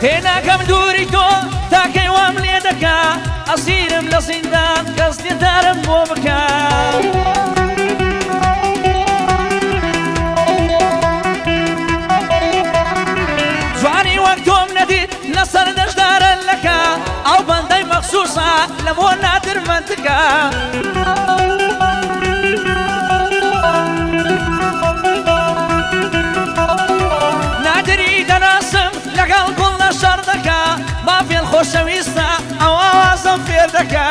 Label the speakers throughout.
Speaker 1: تێناکەم دووری تۆ تاکەی وام لێ دەکا ئەسیرم لە زیندان کەس دێدارم بۆ بکە جوانی وەک تۆم نەدیت لەسەر دەشدارە لەکە ئەو بەندەی مەخسووسە لە بۆ نادرمەندکە نادری دەناسم لەگەڵ گوڵ لە شەڕ دەکا مافێن خۆشەویستە ئەو ئاوازم فێر دەکا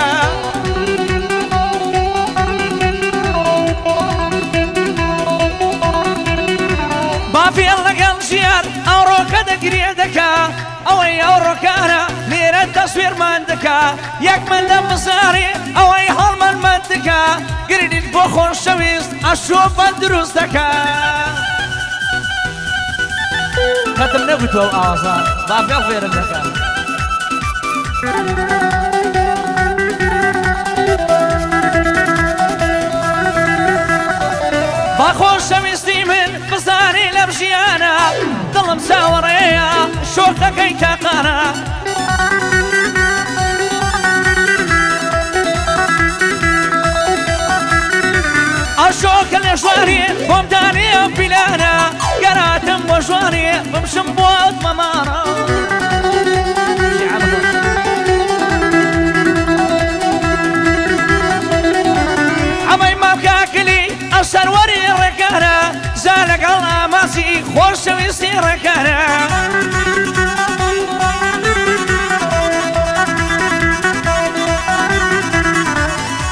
Speaker 1: مافێن لەگەڵ ژیان ئەو ڕۆکە دەگرێ دەکا ئەوەی ئەو ڕۆکانە لێرە تەسوێرمان دەکا یەکمن لە بزارێ ئەوەی هەڵمەنمان دەکا گرنیت بۆ خۆشەویست ئەشۆ بەند دروست دەکا خەتم نەگوتۆ ئەو ئاوازە بافێڵ فێرم دەکا با خۆشەویستی من بزانێ لەم ژیانە دڵم چاوەڕێیە شۆکەکەی تاقانە ئەو شۆکە لێ ژوانێ بۆم دانێ ئەم پیلانە گەراتم بۆ ژوانێ بمشم بۆ ئەوت مەمانە ئەمەی ماکاکلی ئەو سەروەری ڕێکانە زا لەگەڵ ئاماسی خۆشەویستی ڕێکانە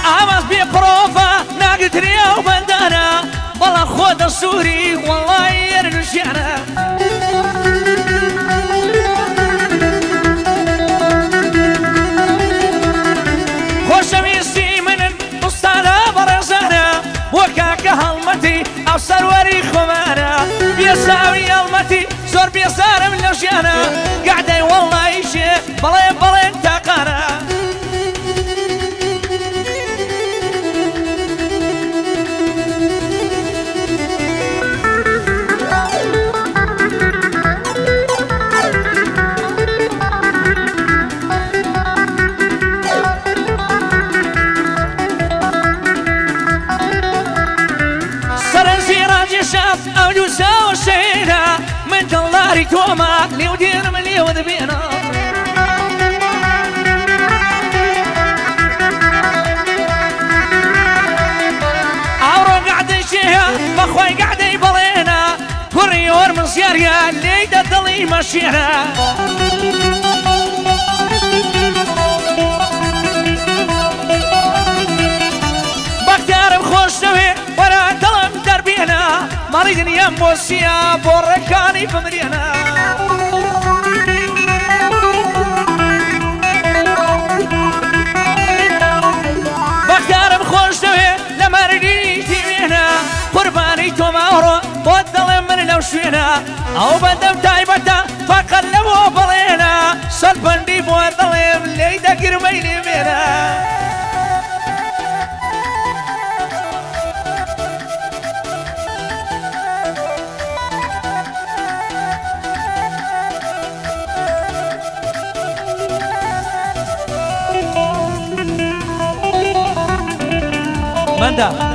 Speaker 1: ئاماس بێ پرۆڤە ناگترێ ئەو بەندانە بەڵام خۆ دەسووری وەڵای ێرنوشیانە خۆشەویستی منن ئوستادە بەڕێزانە وە کاکە هەڵمەتی ئەو سەروەری خۆمانە بێساوی هەڵمەتی زۆر بێزارم لە ژیانە گەعدەی وەڵایشێ بەڵێ بەڵێن تاقانە ئەو دووساوە شێنە من دڵداری تۆمە لێو دێنم لێوە دەبێنە ئەوڕۆ گەعدەی شێە بەخۆی گەعدەی بەڵێنە کوڕی ئۆرمن زیاریە لێی دەدڵی مەشێنە بەختیارم خۆش دەوێ وەرە دڵم دەربێنە مەڕی دنیام بۆ چیە بۆ ڕێکانی بمرێنە بەختیارم خۆش دەوێ لە مەرگی تیوێنە قوربانی تۆماوڕۆ بۆ دڵێم من لەو شوێنە ئەو بەندەم تایبەتە فەقەت لەبۆ بڵێنە سەربەندی بۆ دڵێم لێی دەگرمەی لێمێنە Manda.